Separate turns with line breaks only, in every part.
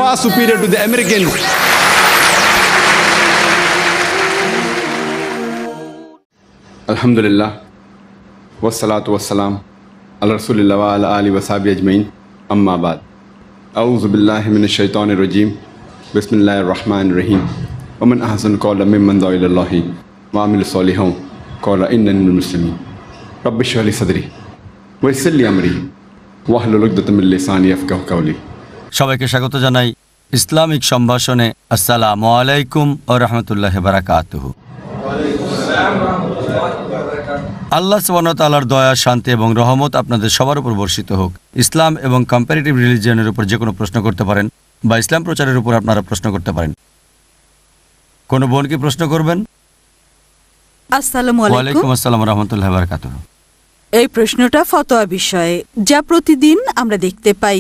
far superior to the Americans. Alhamdulillah, wassalatu wassalam, ala rasulillah wa ala alihi wa sahbihi ajmain, amma ba'd. A'udhu billahi minash shaitanir rajim, bismillahir rahmanir rahim. Wa man ahsanu qawlan mimman da'a ila Allahi wa amila salihan qala innani minal muslimin. Rabbi shrah li sadri wa yassir li amri wahlul 'uqdatam min lisani yafqahu qawli.
সবাইকে স্বাগত জানাই Islamic সম্ভাষণে। আসসালামু আলাইকুম ওয়া রাহমাতুল্লাহি ওয়া বারাকাতুহু। আল্লাহ সুবহানাহু ওয়া তাআলার দয়া, শান্তি এবং রহমত আপনাদের সবার উপর বর্ষিত হোক। ইসলাম এবং কম্পারেটিভ রিলিজিয়নের উপর যে কোনো প্রশ্ন করতে পারেন বা ইসলাম প্রচারের উপর আপনারা প্রশ্ন করতে পারেন। কোনো বোন কি প্রশ্ন করবেন?
আসসালামু আলাইকুম।
ওয়ালাইকুম আসসালাম ওয়া রাহমাতুল্লাহি ওয়া বারাকাতুহু।
এই প্রশ্নটা ফতোয়া বিষয়ে, যা প্রতিদিন আমরা দেখতে পাই।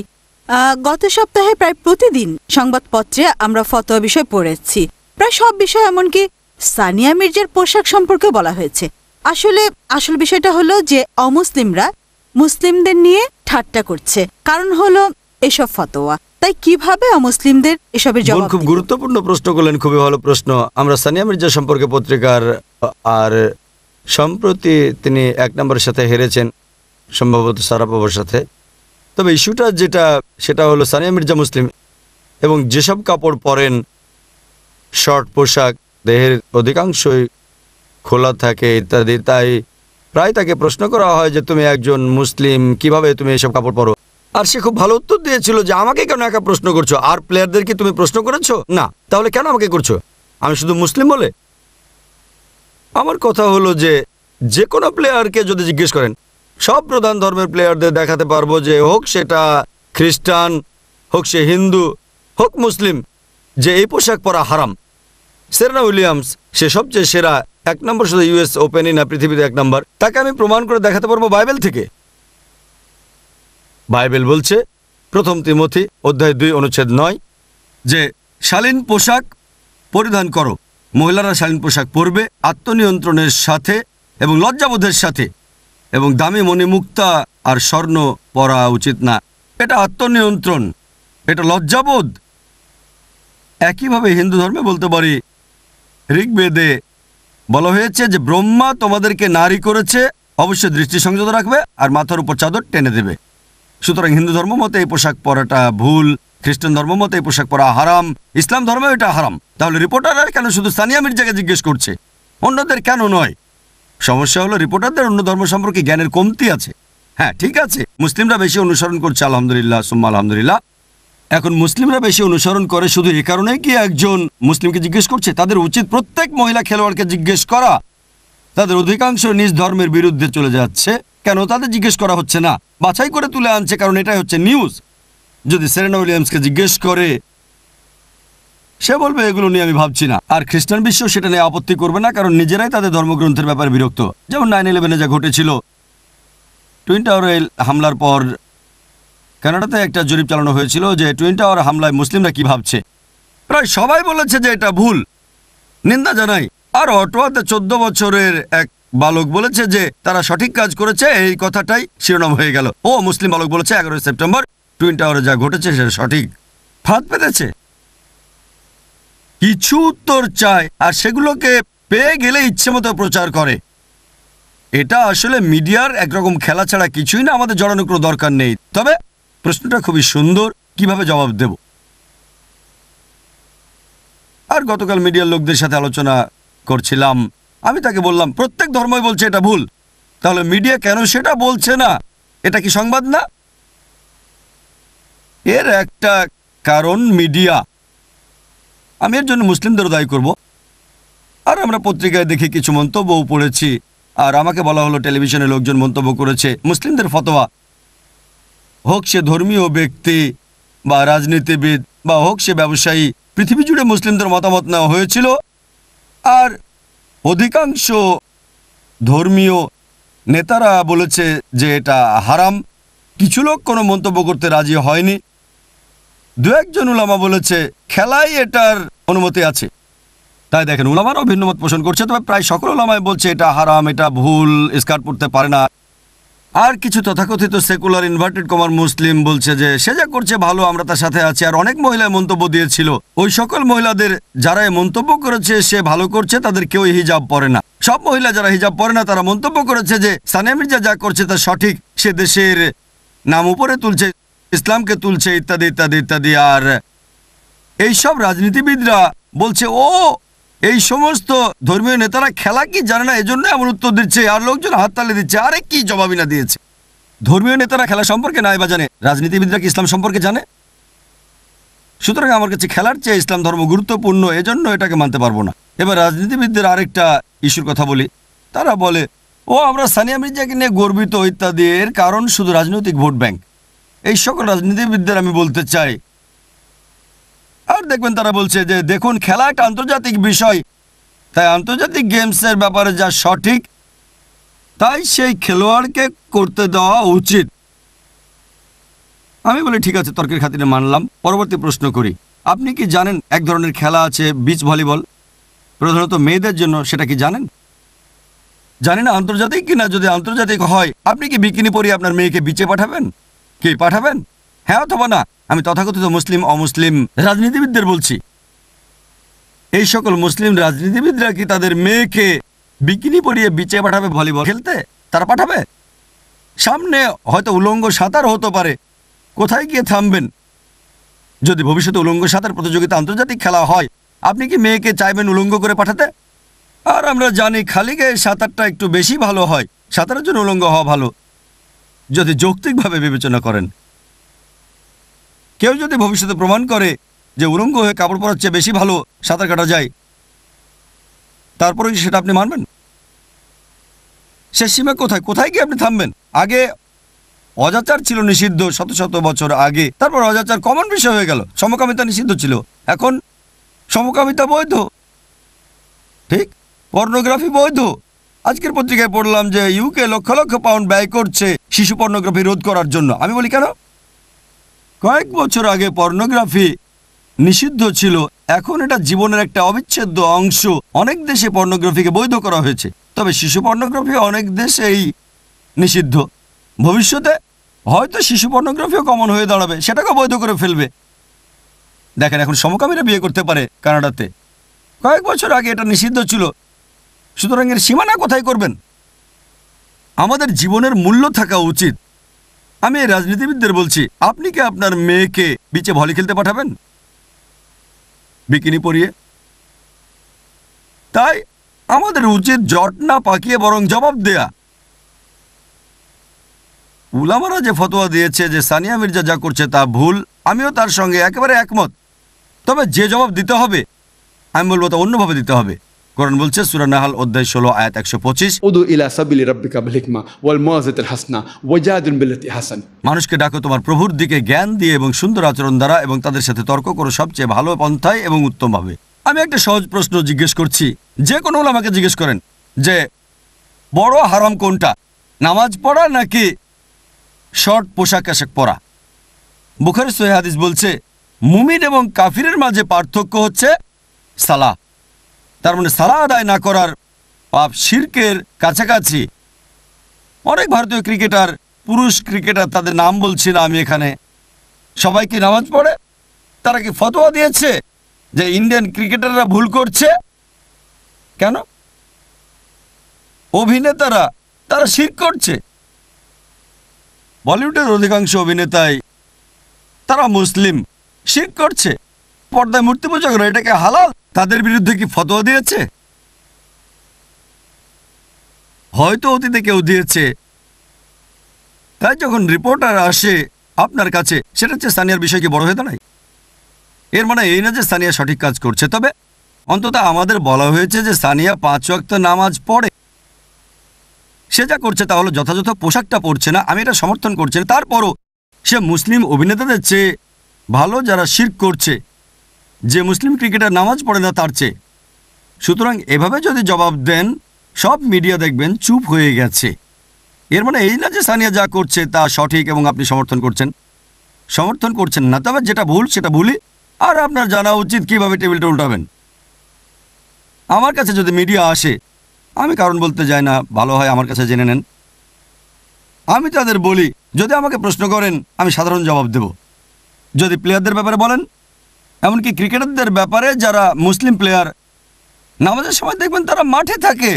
গত সপ্তাহে প্রায় প্রতিদিন সংবাদপত্রে আমরা ফতোয়া বিষয় পড়েছি। প্রায় সব বিষয়, এমনকি সানিয়া মির্জার পোশাক সম্পর্কে বলা হয়েছে। আসল বিষয়টা হলো যে অমুসলিমরা মুসলিমদের নিয়ে ঠাট্টা করছে। কারণ হলো এসব ফতোয়া। তাই কিভাবে অমুসলিমদের এসবের জবাব?
খুব গুরুত্বপূর্ণ প্রশ্ন করলেন, খুবই ভালো প্রশ্ন। আমরা সানিয়া মির্জা সম্পর্কে পত্রিকার আর সম্প্রতি তিনি 1 নম্বরের সাথে হেরেছেন, সম্ভবত সারাপোভার সাথে। তবে ইস্যুটা সেটা হলো সানিয়া মির্জা মুসলিম এবং যেসব কাপড় পরেন, শর্ট পোশাক, দেহের অধিকাংশই খোলা থাকে ইত্যাদি। তাই প্রায় তাকে প্রশ্ন করা হয় যে তুমি একজন মুসলিম, কিভাবে তুমি এসব কাপড় পরো? আর সে খুব ভালো উত্তর দিয়েছিল যে আমাকে কেন একা প্রশ্ন করছো? আর প্লেয়ারদের কি তুমি প্রশ্ন করেছো? না। তাহলে কেন আমাকে করছো? আমি শুধু মুসলিম বলে? আমার কথা হলো যে কোনো প্লেয়ারকে যদি জিজ্ঞেস করেন, সব প্রধান ধর্মের প্লেয়ারদের দেখাতে পারবো যে হোক সেটা খ্রিস্টান, হোক সে হিন্দু, হোক মুসলিম, যে এই পোশাক পরা হারাম। সেরেনা উইলিয়ামস, সে সবচেয়ে সেরা 1 নম্বর, শুধু US ওপেনই না, পৃথিবীতে 1 নম্বর। তাকে আমি প্রমাণ করে দেখাতে পারবো বাইবেল থেকে। বাইবেল বলছে 1 তিমথি অধ্যায় 2 অনুচ্ছেদ 9 যে শালীন পোশাক পরিধান করো। মহিলারা শালীন পোশাক পরবে আত্মনিয়ন্ত্রণের সাথে এবং লজ্জাবোধের সাথে, এবং দামি মণিমুক্তা আর স্বর্ণ পরা উচিত না। এটা আত্মনিয়ন্ত্রণ, এটা লজ্জাবোধ। একইভাবে হিন্দু ধর্মে বলতে পারি, ঋগ্বেদে বলা হয়েছে যে ব্রহ্মা তোমাদেরকে নারী করেছে, অবশ্যই দৃষ্টি সংযত রাখবে আর মাথার উপর চাদর টেনে দেবে। সুতরাং হিন্দু ধর্ম মতে এই পোশাক পরাটা ভুল, খ্রিস্টান ধর্ম মতে এই পোশাক পরা হারাম, ইসলাম ধর্মেও এটা হারাম। তাহলে রিপোর্টাররা কেন শুধু সানিয়া মির্জাকে জিজ্ঞেস করছে, অন্যদের কেন নয়? সমস্যা হলো রিপোর্টারদের অন্য ধর্ম সম্পর্কে জ্ঞানের কমতি আছে। হ্যাঁ, ঠিক আছে, মুসলিমরা বেশি অনুসরণ করছে, আলহামদুলিল্লাহ সুম্মা আলহামদুলিল্লাহ। এখন মুসলিমরা বেশি অনুসরণ করে শুধু এই কারণেই কি একজন মুসলিমকে জিজ্ঞেস করছে? তাদের উচিত প্রত্যেক মহিলা খেলোয়াড়কে জিজ্ঞেস করা। তাদের অধিকাংশ নিজ ধর্মের বিরুদ্ধে চলে যাচ্ছে, কেন তাদের জিজ্ঞেস করা হচ্ছে না? বাছাই করে তুলে আনছে, কারণ এটাই হচ্ছে নিউজ। যদি সেরেনা উইলিয়ামসকে জিজ্ঞেস করে, সে বলবে এগুলো নিয়ে আমি ভাবছি না। আর খ্রিস্টান বিশ্ব সেটা নিয়ে আপত্তি করবে না, কারণ নিজেরাই তাদের ধর্মগ্রন্থের ব্যাপারে বিরক্ত। যেমন 9/11 যা ঘটেছিল, টুইন টাওয়ারে হামলার পর কানাডাতে একটা জরিপ চালানো হয়েছিল যে টুইন টাওয়ার হামলায় মুসলিমরা কি ভাবছে। প্রায় সবাই বলেছে যে এটা ভুল, নিন্দা জানাই। আর অটোয়াতে 14 বছরের এক বালক বলেছে যে তারা সঠিক কাজ করেছে, এই কথাটাই শিরোনাম হয়ে গেল। ও মুসলিম বালক বলেছে 11 সেপ্টেম্বর টুইন টাওয়ারে যা ঘটেছে সেটা সঠিক। ফাঁদ পেতেছে। কিছু উত্তর চায় আর সেগুলোকে পেয়ে গেলে ইচ্ছে মতো প্রচার করে। এটা আসলে মিডিয়ার একরকম খেলা ছাড়া কিছুই না, আমাদের জড়ানোর কোনো দরকার নেই। তবে প্রশ্নটা খুবই সুন্দর, কিভাবে জবাব দেব? আর গতকাল মিডিয়ার লোকদের সাথে আলোচনা করছিলাম, আমি তাকে বললাম প্রত্যেক ধর্মই বলছে এটা ভুল, তাহলে মিডিয়া কেন সেটা বলছে না? এটা কি সংবাদ না? এর একটা কারণ মিডিয়া। আমি এর জন্য মুসলিমদেরও দায়ী করব। আর আমরা পত্রিকায় দেখি কিছু মন্তব্যও পড়েছি, আর আমাকে বলা হলো টেলিভিশনে লোকজন মন্তব্য করেছে মুসলিমদের ফতোয়া, হোক সে ধর্মীয় ব্যক্তি বা রাজনীতিবিদ বা হোক সে ব্যবসায়ী, পৃথিবী জুড়ে মুসলিমদের মতামত নেওয়া হয়েছিল। আর অধিকাংশ ধর্মীয় নেতারা বলেছে যে এটা হারাম। কিছু লোক কোনো মন্তব্য করতে রাজি হয়নি। 2-1 জন উলামা বলেছে খেলায় এটার অনুমতি আছে। তাই দেখেন, উলামারাও ভিন্নমত পোষণ করছে, তবে প্রায় সকল উলামাই বলছে এটা হারাম, এটা ভুল, স্কার্ট পরতে পারে না। আর কিছু তথাকথিত সেকুলার ইনভার্টেড কমার মুসলিম বলছে যে সে যা করছে ভালো, আমরা তার সাথে আছি। আর অনেক মহিলা মন্তব্য দিয়েছিল, ওই সকল মহিলাদের যারা এই মন্তব্য করেছে সে ভালো করছে তাদের কেউ হিজাব পরে না। সব মহিলা যারা হিজাব পরে না তারা মন্তব্য করেছে যে সানিয়া মির্জা যা করছে তা সঠিক, সে দেশের নাম উপরে তুলছে, ইসলামকে তুলছে, ইত্যাদি ইত্যাদি ইত্যাদি। আর এইসব রাজনীতিবিদরা বলছে ও এই সমস্ত ধর্মীয় নেতারা খেলা কি জানে না, এজন্য এমন উত্তর দিচ্ছে। আর লোকজন হাততালি দিচ্ছে, আরে কি জবাবই না দিয়েছে। ধর্মীয় নেতারা খেলা সম্পর্কে নাই বা জানে, রাজনীতিবিদরা কি ইসলাম সম্পর্কে জানে? সুতরাং আমার কাছে খেলার চেয়ে ইসলাম ধর্ম গুরুত্বপূর্ণ, এজন্য এটাকে মানতে পারবো না। এবার রাজনীতিবিদদের আরেকটা ইস্যুর কথা বলি। তারা বলে ও আমরা সানিয়া মির্জাকে নিয়ে গর্বিত ইত্যাদি, এর কারণ শুধু রাজনৈতিক ভোট ব্যাংক। এই সকল রাজনীতিবিদদের আমি বলতে চাই, আর দেখবেন তারা বলছে যে দেখুন খেলা একটা আন্তর্জাতিক বিষয়, তাই আন্তর্জাতিক গেমসের ব্যাপারে যা সঠিক তাই সেই খেলোয়াড়কে করতে দেওয়া উচিত। আমি বলি ঠিক আছে, তর্কের খাতিরে মানলাম। পরবর্তী প্রশ্ন করি, আপনি কি জানেন এক ধরনের খেলা আছে বিচ ভলিবল, প্রধানত মেয়েদের জন্য, সেটা কি জানেন? জানি না আন্তর্জাতিক কিনা। যদি আন্তর্জাতিক হয় আপনি কি বিকিনি পরিয়ে আপনার মেয়েকে বিচে পাঠাবেন? কি পাঠাবেন? হ্যাঁ অথবা না? আমি তথাকথিত মুসলিম অমুসলিম রাজনীতিবিদদের বলছি, এই সকল মুসলিম রাজনীতিবিদরা কি তাদের মেয়েকে বিকিনি পরিয়ে বিচে পাঠাবে ভলিবল খেলতে? তারা পাঠাবে? সামনে হয়তো উলঙ্গ সাঁতার হতে পারে, কোথায় গিয়ে থামবেন? যদি ভবিষ্যতে উলঙ্গ সাঁতার প্রতিযোগিতা আন্তর্জাতিক খেলা হয়, আপনি কি মেয়েকে চাইবেন উলঙ্গ করে পাঠাতে? আর আমরা জানি খালি গায়ে সাঁতারটা একটু বেশি ভালো হয়, সাঁতারের জন্য উলঙ্গ হওয়া ভালো যদি যৌক্তিকভাবে বিবেচনা করেন। কেউ যদি ভবিষ্যতে প্রমাণ করে যে উলঙ্গ হয়ে কাপড় পরার চেয়ে বেশি ভালো সাঁতার কাটা যায়, তারপরে সেটা আপনি মানবেন? সে সীমা কোথায়? কোথায় গিয়ে আপনি থামবেন? আগে অজাচার ছিল নিষিদ্ধ শত শত বছর আগে, তারপর অজাচার কমন বিষয় হয়ে গেল। সমকামিতা নিষিদ্ধ ছিল, এখন সমকামিতা বৈধ। ঠিক, পর্নোগ্রাফি বৈধ। আজকের পত্রিকায় পড়লাম যে ইউকে লক্ষ লক্ষ পাউন্ড ব্যয় করছে শিশু পর্নোগ্রাফি রোধ করার জন্য। আমি বলি কেন? কয়েক বছর আগে পর্নোগ্রাফি নিষিদ্ধ ছিল, এখন এটা জীবনের একটা অবিচ্ছেদ্য অংশ। অনেক দেশে পর্নোগ্রাফিকে বৈধ করা হয়েছে, তবে শিশু পর্নোগ্রাফি অনেক দেশেই নিষিদ্ধ। ভবিষ্যতে হয়তো শিশু পর্নোগ্রাফিও কমন হয়ে দাঁড়াবে, সেটাকে বৈধ করে ফেলবে। দেখেন এখন সমকামীরা বিয়ে করতে পারে কানাডাতে, কয়েক বছর আগে এটা নিষিদ্ধ ছিল। সুতরাং এর সীমানা কোথায় করবেন? আমাদের জীবনের মূল্য থাকা উচিত। আমি এই রাজনীতিবিদদের বলছি, আপনি কি আপনার মেয়েকে বিচে ভলি খেলতে পাঠাবেন বিকিনি পরিয়ে? তাই আমাদের উচিত জট না পাকিয়ে বরং জবাব দেয়া। উলামারা যে ফতোয়া দিয়েছে যে সানিয়া মির্জা যা করছে তা ভুল, আমিও তার সঙ্গে একেবারে একমত। তবে যে জবাব দিতে হবে আমি বলবো তা অন্যভাবে দিতে হবে। কোরআন বলছে সূরা নাহাল অধ্যায় 16 আয়াত 125,
উদু ইলা সাবিলি রাব্বিকা বিল হিকমা ওয়াল মাওয়াযাতিল হাসানা ওয়াজাদিল বিল্লাতি হাসান।
মানুষকে ডাকো তোমার প্রভুর দিকে জ্ঞান দিয়ে এবং সুন্দর আচরণ দ্বারা, এবং তাদের সাথে তর্ক করো সবচেয়ে ভালো পন্থায় এবং উত্তমভাবে। আমি একটা সহজ প্রশ্ন জিজ্ঞেস করছি, যে কোনো উলামাকে জিজ্ঞেস করেন যে বড় হারাম কোনটা, নামাজ পড়া নাকি শর্ট পোশাক আশাক পরা? বুখারী সহিহ হাদিস বলছে মুমিন এবং কাফিরের মাঝে পার্থক্য হচ্ছে সালাহ। তার মানে সালাহ আদায় না করার পাপ শিরকের কাছাকাছি। অনেক ভারতীয় ক্রিকেটার, পুরুষ ক্রিকেটার, তাদের নাম বলছি না আমি এখানে, সবাই কি নামাজ পড়ে? তারা কি ফতোয়া দিয়েছে যে ইন্ডিয়ান ক্রিকেটাররা ভুল করছে? কেন? অভিনেতারা তারা শিরক করছে। বলিউডের অধিকাংশ অভিনেতাই তারা মুসলিম, শিরক করছে, পর্দায় মূর্তি পূজা করে, এটাকে হালাল। তাদের বিরুদ্ধে কি ফতোয়া দিয়েছে? হয়তো অতীতে কেউ দিয়েছে। তাই যখন রিপোর্টার আসে আপনার কাছে, সেটা হচ্ছে সানিয়ার বিষয় কি বড় হয়ে দাঁড়ায়? এর মানে এই না যে সানিয়া সঠিক কাজ করছে, তবে অন্তত আমাদের বলা হয়েছে যে সানিয়া 5 ওয়াক্ত নামাজ পড়ে। সে যা করছে তা হলো যথাযথ পোশাকটা পরছে না, আমি এটা সমর্থন করছি না। তারপরও সে মুসলিম অভিনেতাদের চেয়ে ভালো যারা শিরক করছে, যে মুসলিম ক্রিকেটার নামাজ পড়ে না তার চেয়ে। সুতরাং এভাবে যদি জবাব দেন, সব মিডিয়া দেখবেন চুপ হয়ে গেছে। এর মানে এই না যে সানিয়া যা করছে তা সঠিক এবং আপনি সমর্থন করছেন না। তবে যেটা ভুল সেটা ভুলই, আর আপনার জানা উচিত কিভাবে টেবিলটা উল্টাবেন। আমার কাছে যদি মিডিয়া আসে, আমি কারণ বলতে যাই না, ভালো হয় আমার কাছে জেনে নেন। আমি তাদের বলি, যদি আমাকে প্রশ্ন করেন আমি সাধারণ জবাব দেব। যদি প্লেয়ারদের ব্যাপারে বলেন, এমনকি ক্রিকেটারদের ব্যাপারে যারা মুসলিম প্লেয়ার, নামাজের সময় দেখবেন তারা মাঠে থাকে,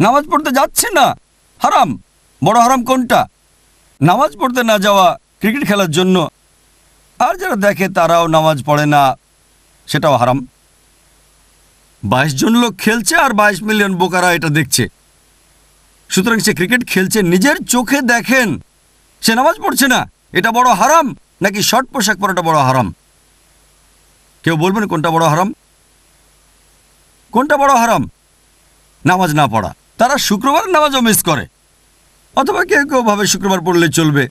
নামাজ পড়তে যাচ্ছে না। হারাম। বড় হারাম কোনটা? নামাজ পড়তে না যাওয়া ক্রিকেট খেলার জন্য, আর যারা দেখে তারাও নামাজ পড়ে না, সেটাও হারাম। 22 জন লোক খেলছে আর 22 মিলিয়ন বোকারা এটা দেখছে। সুতরাং সে ক্রিকেট খেলছে, নিজের চোখে দেখেন, সে নামাজ পড়ছে না। এটা বড় হারাম নাকি শর্ট পোশাক পরাটা বড় হারাম? কেউ বলবেন কোনটা বড় হারাম? কোনটা বড় হারাম? নামাজ না পড়া। তারা শুক্রবার নামাজও মিস করে, অথবা কেউ কেউ ভাবে শুক্রবার পড়লে চলবে,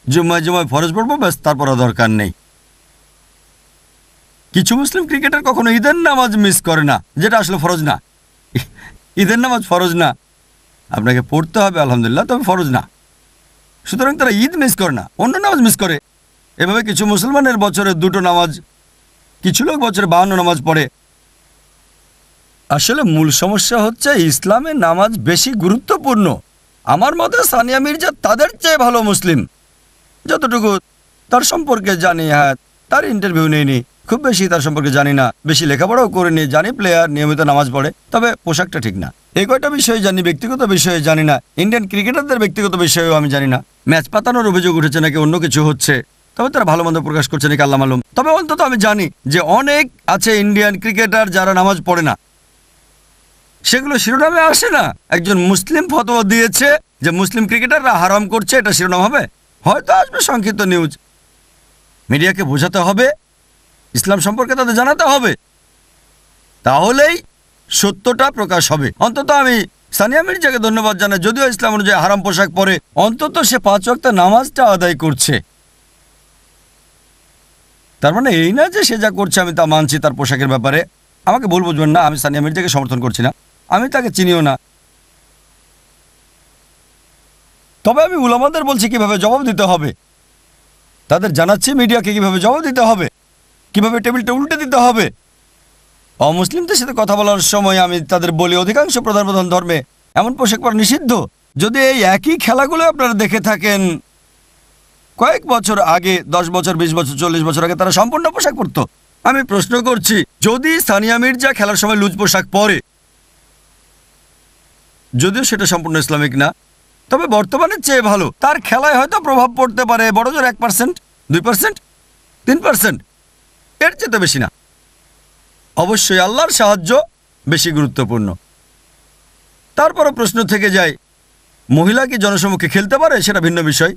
জুম্মায় ফরজ পড়বো, ব্যাস, তারপর দরকার নেই। কিছু মুসলিম ক্রিকেটার কখনো ঈদের নামাজ মিস করে না, যেটা আসলে ফরজ না। ঈদের নামাজ ফরজ না, আপনাকে পড়তে হবে আলহামদুলিল্লাহ, তবে ফরজ না। সুতরাং তারা ঈদ মিস করে না, অন্য নামাজ মিস করে। এভাবে কিছু মুসলমানের বছরে 2টো নামাজ, কিছু লোক বছরে 52 নামাজ পড়ে। আসলে মূল সমস্যা হচ্ছে ইসলামে নামাজ বেশি গুরুত্বপূর্ণ। আমার মতে সানিয়া মির্জা তাদের চেয়ে ভালো মুসলিম, যতটুকু তার সম্পর্কে জানি। হ্যাঁ, তার ইন্টারভিউ নেইনি, খুব বেশি তার সম্পর্কে জানি না, বেশি লেখাপড়াও করিনি। জানি প্লেয়ার নিয়মিত নামাজ পড়ে, তবে পোশাকটা ঠিক না। এই কয়টা বিষয়ে জানি, ব্যক্তিগত বিষয়ে জানি না। ইন্ডিয়ান ক্রিকেটারদের ব্যক্তিগত বিষয়েও আমি জানি না। ম্যাচ পাতানোর অভিযোগ উঠেছে নাকি অন্য কিছু হচ্ছে, তবে তারা ভালো মন্দ প্রকাশ করছে নাকি আল্লাহ মালুম। তবে অন্তত আমি জানি যে অনেক আছে ইন্ডিয়ান ক্রিকেটার যারা নামাজ পড়ে না, সেগুলো শিরোনামে আসে না। একজন মুসলিম ফতোয়া দিয়েছে যে মুসলিম ক্রিকেটাররা হারাম করছে, এটা শিরোনাম হবে, হয়তো আসবে সংক্ষিপ্ত নিউজ। মিডিয়াকে বোঝাতে হবে, ইসলাম সম্পর্কে তাদের জানাতে হবে, তাহলেই সত্যটা প্রকাশ হবে। অন্তত আমি সানিয়া মির্জাকে ধন্যবাদ জানাই, যদিও ইসলাম অনুযায়ী হারাম পোশাক পরে, অন্তত সে 5 ওয়াক্ত নামাজটা আদায় করছে। তার মানে এই না যে সে যা করছে আমি তা মানছি তার পোশাকের ব্যাপারে। আমাকে ভুল বুঝবেন না, আমি সানিয়া মির্জাকে সমর্থন করছি না, আমি তাকে চিনিও না। তবে আমি উলামাদের বলছি কিভাবে জবাব দিতে হবে, তাদের জানাচ্ছি মিডিয়াকে কিভাবে জবাব দিতে হবে, কিভাবে টেবিলটা উল্টে দিতে হবে। অমুসলিমদের সাথে কথা বলার সময় আমি তাদের বলি, অধিকাংশ প্রধান প্রধান ধর্মে এমন পোশাক পরা নিষিদ্ধ। যদি এই একই খেলাগুলো আপনারা দেখে থাকেন, কয়েক বছর আগে, 10 বছর, 20 বছর, 40 বছর আগে তারা সম্পূর্ণ পোশাক পরতো। আমি প্রশ্ন করছি, যদি সানিয়া মির্জা খেলার সময় লুজ পোশাক পরে, যদিও সেটা সম্পূর্ণ ইসলামিক না, তবে বর্তমানের চেয়ে ভালো, তার খেলায় হয়তো প্রভাব পড়তে পারে বড়জোর 1%, 2%, 3%, এর চেয়ে বেশি না। অবশ্যই আল্লাহর সাহায্য বেশি গুরুত্বপূর্ণ। তারপরও প্রশ্ন থেকে যায়, মহিলা কি জনসমক্ষে খেলতে পারে? সেটা ভিন্ন বিষয়।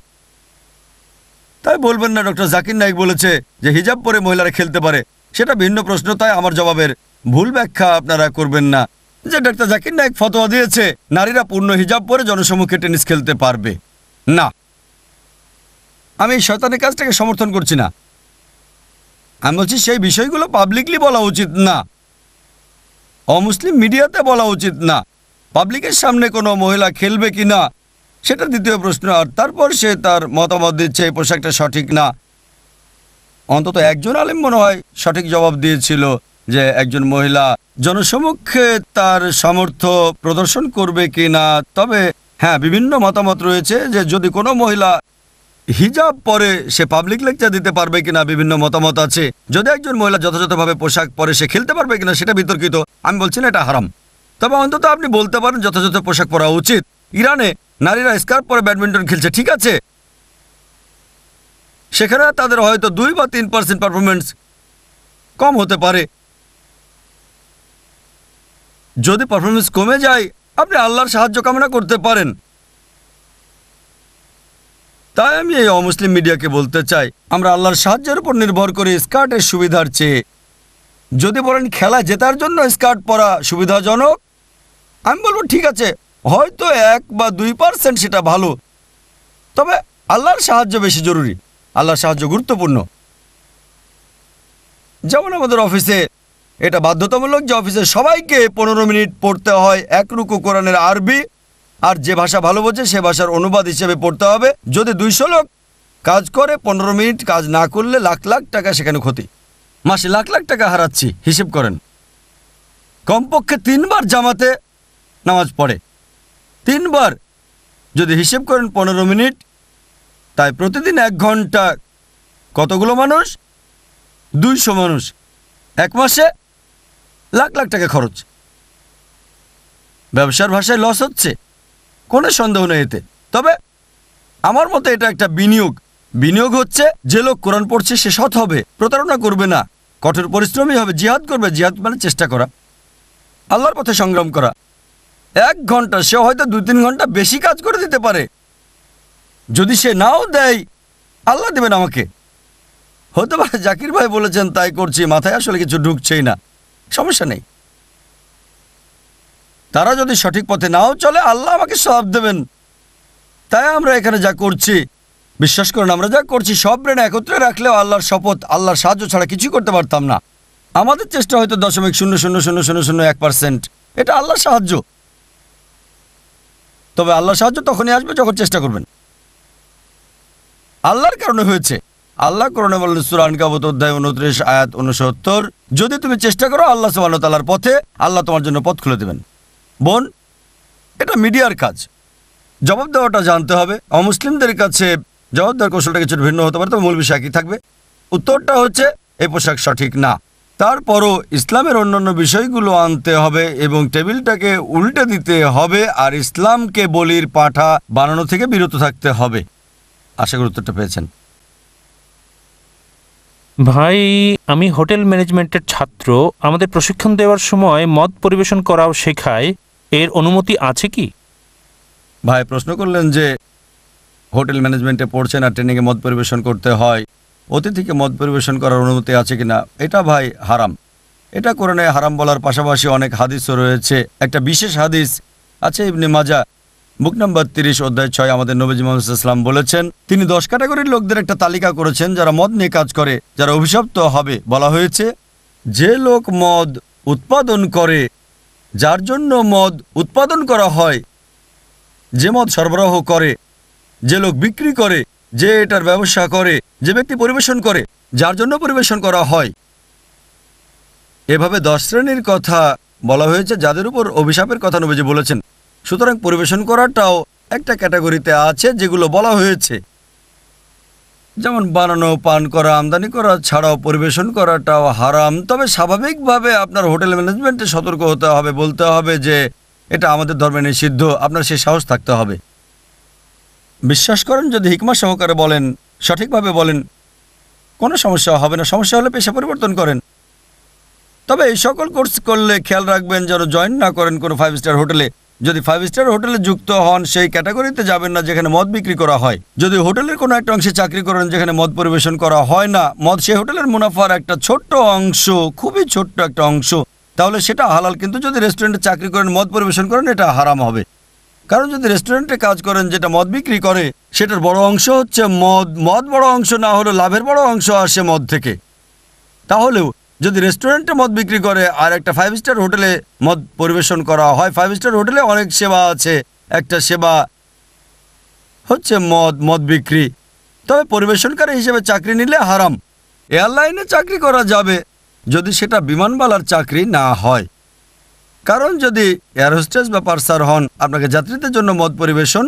তাই বলবেন না ডক্টর জাকির নায়েক বলেছে যে হিজাব পরে মহিলারা খেলতে পারে, সেটা ভিন্ন প্রশ্ন। তাই আমার জবাবের ভুল ব্যাখ্যা আপনারা করবেন না যে ডক্টর জাকির নায়েক ফতোয়া দিয়েছে নারীরা পূর্ণ হিজাব পরে জনসমক্ষে টেনিস খেলতে পারবে না। আমি এই শয়তানের কাজটাকে সমর্থন করছি না। আমি বলছি সেই বিষয়গুলো পাবলিকলি বলা উচিত না, অমুসলিম মিডিয়াতে বলা উচিত না। পাবলিকের সামনে কোনো মহিলা খেলবে কি না সেটা দ্বিতীয় প্রশ্ন। আর তারপর সে তার মতামত দিচ্ছে এই পোশাকটা সঠিক না। অন্তত একজন আলেম মনে হয় সঠিক জবাব দিয়েছিল যে একজন মহিলা জনসমক্ষে তার সামর্থ্য প্রদর্শন করবে কি না। তবে হ্যাঁ, বিভিন্ন মতামত রয়েছে যে যদি কোনো মহিলা হিজাব পরে সে পাবলিক লেকচার দিতে পারবে কিনা, বিভিন্ন মতামত আছে। যদি একজন মহিলা যথাযথভাবে পোশাক পরে সে খেলতে পারবে কিনা সেটা বিতর্কিত। আমি বলছি না এটা হারাম, তবে অন্তত আপনি বলতে পারেন যথাযথ পোশাক পরা উচিত। ইরানে নারীরা স্কার্ফ পরে ব্যাডমিন্টন খেলছে, ঠিক আছে, সেখানে তাদের হয়তো 2 বা 3% পারফরমেন্স কম হতে পারে। যদি পারফরমেন্স কমে যায় আপনি আল্লাহর সাহায্য কামনা করতে পারেন। তাই আমি এই অমুসলিম মিডিয়াকে বলতে চাই, আমরা আল্লাহর সাহায্যের উপর নির্ভর করে স্কার্টের সুবিধার চেয়ে যদি বলেন খেলা জেতার জন্য স্কার্ট পরা সুবিধাজনক, আমি বলবো ঠিক আছে, হয়তো 1 বা 2% সেটা ভালো, তবে আল্লাহর সাহায্য বেশি জরুরি, আল্লাহর সাহায্য গুরুত্বপূর্ণ। যেমন আমাদের অফিসে এটা বাধ্যতামূলক যে অফিসে সবাইকে 15 মিনিট পড়তে হয় 1 রুকু কোরআনের আরবি, আর যে ভাষা ভালো বোঝে সে ভাষার অনুবাদ হিসেবে পড়তে হবে। যদি 200 লোক কাজ করে 15 মিনিট কাজ না করলে লাখ লাখ টাকা সেখানে ক্ষতি, মাসে লাখ লাখ টাকা হারাচ্ছি। হিসেব করেন, কমপক্ষে 3 বার জামাতে নামাজ পড়ে, 3 বার। যদি হিসেব করেন 15 মিনিট, তাই প্রতিদিন 1 ঘন্টা কতগুলো মানুষ? 200 মানুষ। 1 মাসে লাখ লাখ টাকা খরচ। ব্যবসার ভাষায় লস হচ্ছে, কোনো সন্দেহ নেই এতে। তবে আমার মতে এটা একটা বিনিয়োগ। বিনিয়োগ হচ্ছে যে লোক কোরআন পড়ছে সে সৎ হবে, প্রতারণা করবে না, কঠোর পরিশ্রমী হবে, জিহাদ করবে। জিহাদ মানে চেষ্টা করা, আল্লাহর পথে সংগ্রাম করা। 1 ঘন্টা সে হয়তো 2-3 ঘন্টা বেশি কাজ করে দিতে পারে। যদি সে নাও দেয়, আল্লাহ দেবেন আমাকে। হতে পারে জাকির ভাই বলেছেন তাই করছি, মাথায় আসলে কিছু ঢুকছেই না, সমস্যা নেই। তারা যদি সঠিক পথে নাও চলে, আল্লাহ আমাকে সওয়াব দেবেন। তাই আমরা এখানে যা করছি, বিশ্বাস করুন, আমরা যা করছি সব ব্রেন একত্রে রাখলেও আল্লাহর শপথ, আল্লাহর সাহায্য ছাড়া কিছুই করতে পারতাম না। আমাদের চেষ্টা হয়তো 0.0000001%। এটা আল্লাহর সাহায্য। তবে আল্লাহর সাহায্য তখনই আসবে যখন চেষ্টা করবেন। আল্লাহর কারণে হয়েছে। আল্লাহ কোরআনে বলেন, সূরা আনকাবুত অধ্যায় 29 আয়াত 69, যদি তুমি চেষ্টা করো আল্লাহ সুবহানাহু ওয়া তাআলার পথে, আল্লাহ তোমার জন্য পথ খুলে দেবেন। বোন, এটা মিডিয়ার কাজ, জবাব দেওয়াটা জানতে হবে। অমুসলিমদের কাছে জবাব দেওয়ার কৌশলটা কিছু ভিন্ন হতে পারে, তবে মূল বিষয় একই থাকবে। উত্তরটা হচ্ছে এই পোশাক সঠিক না। তারপরও ইসলামের অন্যান্য বিষয়গুলো আনতে হবে এবং টেবিলটাকে উল্টে দিতে হবে, আর ইসলামকে বলির পাঠা বানানো থেকে বিরত থাকতে হবে। আশা করি উত্তরটা পেয়েছেন।
ভাই, আমি হোটেল ম্যানেজমেন্টের ছাত্র। আমাদের প্রশিক্ষণ দেওয়ার সময় মদ পরিবেশন করাও শেখায়, এর অনুমতি আছে কি?
ভাই প্রশ্ন করলেন যে হোটেল ম্যানেজমেন্টে পড়ছেন আর ট্রেনিংয়ে মদ পরিবেশন করতে হয়, অতিথিকে মদ পরিবেশন করার অনুমতি আছে কিনা? এটা ভাই হারাম। এটা কোরআনে হারাম বলার পাশাপাশি অনেক হাদিসও রয়েছে। একটা বিশেষ হাদিস আছে ইবনে মাজাহ, বুক নাম্বার 30 অধ্যায় 6। আমাদের নবীজি মুহাম্মদ সাল্লাল্লাহু আলাইহি ওয়াসাল্লাম বলেছেন, তিনি 10 ক্যাটাগরির লোকদের একটা তালিকা করেছেন যারা মদ নিয়ে কাজ করে, যারা অভিশপ্ত হবে। বলা হয়েছে, যে লোক মদ উৎপাদন করে, যার জন্য মদ উৎপাদন করা হয়, যে মদ সরবরাহ করে, যে লোক বিক্রি করে, যে এটার ব্যবসা করে, যে ব্যক্তি পরিবেশন করে, যার জন্য পরিবেশন করা হয়। এভাবে 10 শ্রেণীর কথা বলা হয়েছে যাদের উপর অভিশাপের কথা নবীজি বলেছেন। সুতরাং পরিবেশন করাটাও একটা ক্যাটাগরিতে আছে যেগুলো বলা হয়েছে, যেমন বানানো, পান করা, আমদানি করা ছাড়াও পরিবেশন করাটাও হারাম। তবে স্বাভাবিকভাবে আপনার হোটেল ম্যানেজমেন্টে সতর্ক হতে হবে, বলতে হবে যে এটা আমাদের ধর্মে নিষিদ্ধ, আপনার সেই সাহস থাকতে হবে। বিশ্বাস করেন, যদি হিকমা সহকারে বলেন, সঠিকভাবে বলেন, কোনো সমস্যা হবে না। সমস্যা হলে পেশা পরিবর্তন করেন। তবে এই সকল কোর্স করলে খেয়াল রাখবেন যেন জয়েন না করেন কোনো 5 স্টার হোটেলে। যদি 5 স্টার হোটেলে যুক্ত হন, সেই ক্যাটাগরিতে যাবেন না যেখানে মদ বিক্রি করা হয়। যদি হোটেলের কোনো একটা অংশে চাকরি করেন যেখানে মদ পরিবেশন করা হয় না, মদ সেই হোটেলের মুনাফার একটা ছোট্ট অংশ, খুবই ছোট্ট একটা অংশ, তাহলে সেটা হালাল। কিন্তু যদি রেস্টুরেন্টে চাকরি করেন, মদ পরিবেশন করেন, এটা হারাম হবে। কারণ যদি রেস্টুরেন্টে কাজ করেন যেটা মদ বিক্রি করে, সেটার বড় অংশ হচ্ছে মদ। মদ বড় অংশ না হলেও লাভের বড় অংশ আসে মদ থেকে। তাহলেও যদি রেস্টুরেন্টে মদ বিক্রি করে আর একটা 5 স্টার হোটেলে মদ পরিবেশন করা হয়, 5 স্টার হোটেলে অনেক সেবা আছে, একটা সেবা হচ্ছে মদ বিক্রি। তবে পরিবেশনকারী হিসেবে চাকরি নিলে হারাম। এয়ারলাইনে চাকরি করা যাবে যদি সেটা বিমানবালার চাকরি না হয়। কারণ যদি এয়ার হোস্টেস বা পার্সার হন, আপনাকে যাত্রীদের জন্য মদ পরিবেশন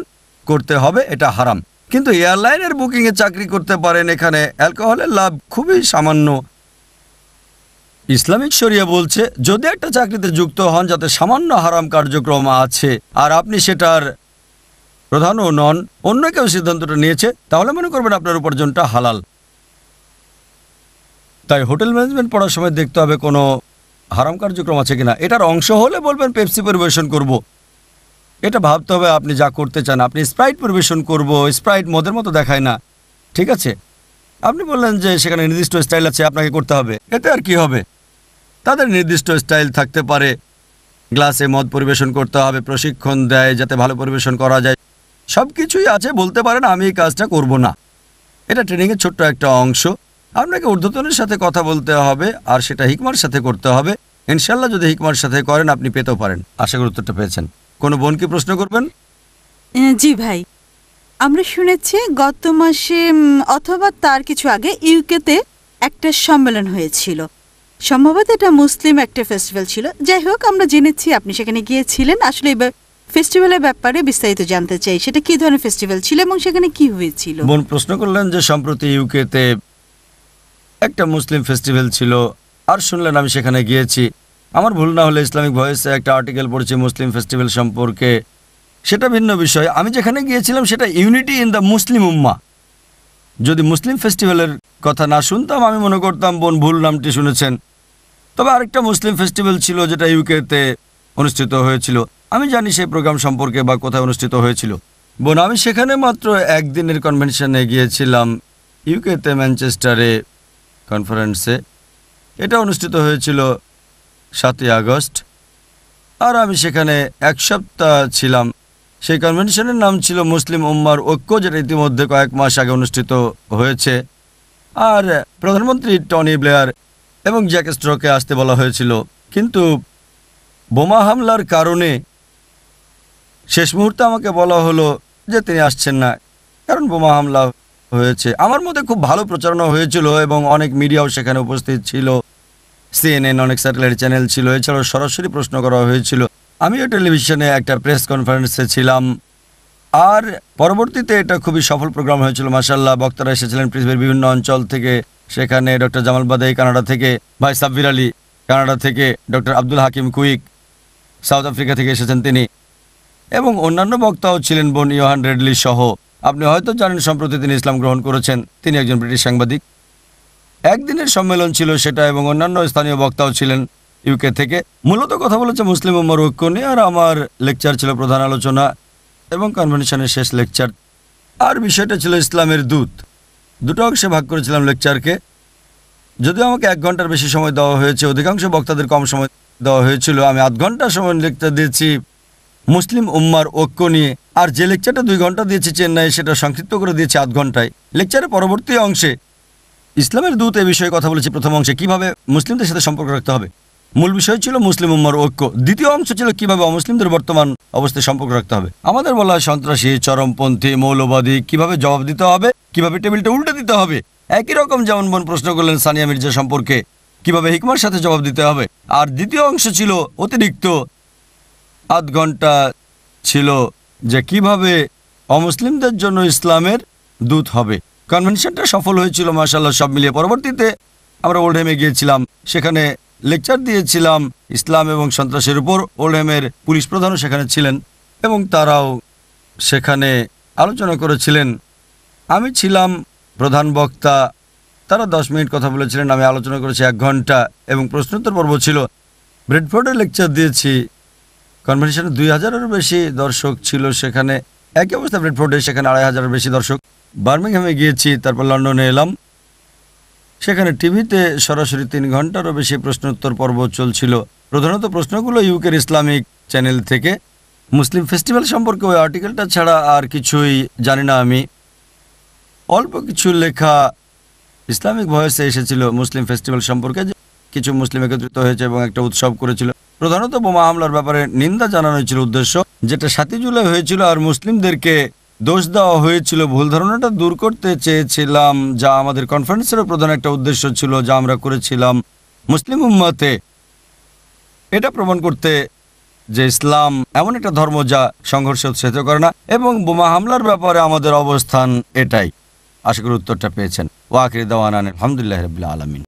করতে হবে, এটা হারাম। কিন্তু এয়ারলাইনের বুকিংয়ে চাকরি করতে পারেন, এখানে অ্যালকোহলের লাভ খুবই সামান্য। ইসলামিক শরিয়া বলছে যদি একটা চাকরিতে যুক্ত হন যাতে সামান্য হারাম কার্যক্রম আছে আর আপনি সেটার প্রধানও নন, অন্য কেউ সিদ্ধান্তটা নিয়েছে, তাহলে মনে করবেন আপনার উপার্জনটা হালাল। তাই হোটেল ম্যানেজমেন্ট পড়ার সময় দেখতে হবে কোনো হারাম কার্যক্রম আছে কিনা। এটার অংশ হলে বলবেন পেপসি পরিবেশন করব, এটা ভাবতে হবে আপনি যা করতে চান। আপনি স্প্রাইট পরিবেশন করব, স্প্রাইট মদের মতো দেখায় না, ঠিক আছে? আপনি বললেন যে সেখানে নির্দিষ্ট স্টাইল আছে, আপনাকে করতে হবে, এতে আর কি হবে? তাদের নির্দিষ্ট স্টাইল থাকতে পারে। গ্লাসে মদ পরিবেশন করতে হবে, প্রশিক্ষণ দেয় যাতে ভালো পরিবেশন করা যায়, সব কিছুই আছে। বলতে পারেন আমি এই কাজটা করব না, এটা ট্রেনিংয়ের ছোট্ট একটা অংশ। আপনাকে ঊর্ধ্বতনের সাথে কথা বলতে হবে আর সেটা হিকমার সাথে করতে হবে। ইনশাল্লাহ যদি হিকমার সাথে করেন আপনি পেতেও পারেন। আশা করি উত্তরটা পেয়েছেন। কোনো বোন কি প্রশ্ন করবেন?
জি ভাই, আমরা শুনেছি গত মাসে অথবা তার কিছু আগে ইউকেতে একটা সম্মেলন হয়েছিল। সম্ভবত এটা মুসলিম একটা ফেস্টিভ্যাল ছিল। যাই হোক, আমরা জেনেছি আপনি সেখানে গিয়েছিলেন। আসলে এবার ফেস্টিভ্যালের ব্যাপারে বিস্তারিত জানতে চাই। সেটা কি ধরনের ফেস্টিভ্যাল ছিল এবং সেখানে কি হয়েছিল?
বোন প্রশ্ন করলেন যে সম্প্রতি ইউকেতে একটা মুসলিম ফেস্টিভ্যাল ছিল, আর শুনলেন আমি সেখানে গিয়েছি। আমার ভুল না হলে ইসলামিক ভয়েসে একটা আর্টিকেল পড়েছি মুসলিম ফেস্টিভ্যাল সম্পর্কে, সেটা ভিন্ন বিষয়। আমি যেখানে গিয়েছিলাম সেটা ইউনিটি ইন দ্য মুসলিম উম্মাহ। যদি মুসলিম ফেস্টিভ্যালের কথা না শুনতাম আমি মনে করতাম বোন ভুল নামটি শুনেছেন। তবে আরেকটা মুসলিম ফেস্টিভ্যাল ছিল যেটা ইউকেতে অনুষ্ঠিত হয়েছিল। আমি জানি সেই প্রোগ্রাম সম্পর্কে বা কোথায় অনুষ্ঠিত হয়েছিল। বোন আমি সেখানে মাত্র একদিনের কনভেনশনে গিয়েছিলাম, ইউকেতে ম্যানচেস্টারে কনফারেন্সে। এটা অনুষ্ঠিত হয়েছিল 7ই আগস্ট, আর আমি সেখানে এক সপ্তাহ ছিলাম। সেই কনভেনশনের নাম ছিল মুসলিম উম্মার ঐক্য, যেটা ইতিমধ্যে কয়েক মাস আগে অনুষ্ঠিত হয়েছে। আর প্রধানমন্ত্রী টনি ব্লেয়ার এবং জ্যাক স্ট্রকে আসতে বলা হয়েছিল, কিন্তু বোমা হামলার কারণে শেষ মুহূর্তে আমাকে বলা হলো যে তিনি আসছেন না, কারণ বোমা হামলা হয়েছে। আমার মধ্যে খুব ভালো প্রচারণা হয়েছিল এবং অনেক মিডিয়াও সেখানে উপস্থিত ছিল, CNN, অনেক স্যাটেলাইট চ্যানেল ছিল, এছাড়াও সরাসরি প্রশ্ন করা হয়েছিল। আমিও টেলিভিশনে একটা প্রেস কনফারেন্সে ছিলাম, আর পরবর্তীতে এটা খুবই সফল প্রোগ্রাম হয়েছিল মাশাআল্লাহ। বক্তারা এসেছিলেন পৃথিবীর বিভিন্ন অঞ্চল থেকে। সেখানে ডক্টর জামাল বাদাই কানাডা থেকে, ভাই সাব্বির আলী কানাডা থেকে, doctor Abdul Hakim quick south Africa থেকে এসেছেন তিনি, এবং অন্যান্য বক্তাও ছিলেন, বোন ইয়োহান রেডলি সহ। আপনি হয়তো জানেন সম্প্রতি তিনি ইসলাম গ্রহণ করেছেন, তিনি একজন ব্রিটিশ সাংবাদিক। একদিনের সম্মেলন ছিল সেটা, এবং অন্যান্য স্থানীয় বক্তাও ছিলেন ইউকে থেকে। মূলত কথা বলেছে মুসলিম উম্মার ঐক্য নিয়ে, আর আমার লেকচার ছিল প্রধান আলোচনা এবং কনভেনশনের শেষ লেকচার। আর বিষয়টা ছিল ইসলামের দূত। দুটো অংশে ভাগ করেছিলাম লেকচারকে। যদিও আমাকে 1 ঘন্টার বেশি সময় দেওয়া হয়েছে, অধিকাংশ বক্তাদের কম সময় দেওয়া হয়েছিল। আমি 8 ঘন্টা সময় লেকচার দিয়েছি মুসলিম উম্মার ঐক্য নিয়ে, আর যে লেকচারটা 2 ঘন্টা দিয়েছি চেন্নাই, সেটা সংক্ষিপ্ত করে দিয়েছি 8 ঘন্টায়। লেকচারের পরবর্তী অংশে ইসলামের দূত এ বিষয়ে কথা বলেছি। প্রথম অংশে কিভাবে মুসলিমদের সাথে সম্পর্ক রাখতে হবে, মূল বিষয় ছিল মুসলিম উম্মার ঐক্য। দ্বিতীয় অংশ ছিল কিভাবে অমুসলিমদের বর্তমান অবস্থায় সম্পর্ক রাখতে হবে। আমাদের বলা হয় সন্ত্রাসী, চরমপন্থী, মৌলবাদী, কিভাবে জবাব দিতে হবে, কিভাবে টেবিলটা উল্টে দিতে হবে। একই রকম যেমন বোন প্রশ্ন করলেন সানিয়া মির্জা সম্পর্কে, কিভাবে হিকমার সাথে জবাব দিতে হবে। আর দ্বিতীয় অংশ ছিল অতিরিক্ত 8 ঘন্টা ছিল যে কিভাবে অমুসলিমদের জন্য ইসলামের দূত হবে। কনভেনশনটা সফল হয়েছিল মাশাআল্লাহ সব মিলিয়ে। পরবর্তীতে আমরা ওল্ডহ্যামে গিয়েছিলাম, সেখানে লেকচার দিয়েছিলাম ইসলাম এবং সন্ত্রাসের উপর। ওল্ডহ্যামের পুলিশ প্রধানও সেখানে ছিলেন এবং তারাও সেখানে আলোচনা করেছিলেন। আমি ছিলাম প্রধান বক্তা, তারা 10 মিনিট কথা বলেছিলেন, আমি আলোচনা করেছি 1 ঘন্টা, এবং প্রশ্নোত্তর পর্ব ছিল। ব্রেডফোর্ডে লেকচার দিয়েছি, কনভেনশনে 2000-এরও বেশি দর্শক ছিল সেখানে। একই অবস্থা ব্রেডফোর্ডে, সেখানে 2500-এর বেশি দর্শক। বার্মিংহামে গিয়েছি, তারপর লন্ডনে এলাম, সেখানে টিভিতে সরাসরি 3 ঘন্টারও বেশি প্রশ্নোত্তর পর্ব চলছিল। প্রধানত প্রশ্নগুলো ইউকের ইসলামিক চ্যানেল থেকে। মুসলিম ফেস্টিভ্যাল সম্পর্কে ওই আর্টিকেলটা ছাড়া আর কিছুই জানি না আমি। অল্প কিছু লেখা ইসলামিক ভয়েসে এসেছিল মুসলিম ফেস্টিভ্যাল সম্পর্কে, যে কিছু মুসলিম একত্রিত হয়েছে এবং একটা উৎসব করেছিল। প্রধানত বোমা হামলার ব্যাপারে নিন্দা জানানো ছিল উদ্দেশ্য, যেটা 7 জুলাই হয়েছিল, আর মুসলিমদেরকে দোষ দেওয়া হয়েছিল। ভুল ধারণাটা দূর করতে চেয়েছিলাম, যা আমাদের কনফারেন্সেরও প্রধান একটা উদ্দেশ্য ছিল, যা আমরা করেছিলাম মুসলিম উম্মাতে। এটা প্রমাণ করতে যে ইসলাম এমন একটা ধর্ম যা সংঘর্ষে উৎসাহিত করে না, এবং বোমা হামলার ব্যাপারে আমাদের অবস্থান এটাই। আশা করি উত্তরটা পেয়েছেন। ওয়া আখির দাওয়ানা আলহামদুলিল্লাহি রাব্বিল আলামিন।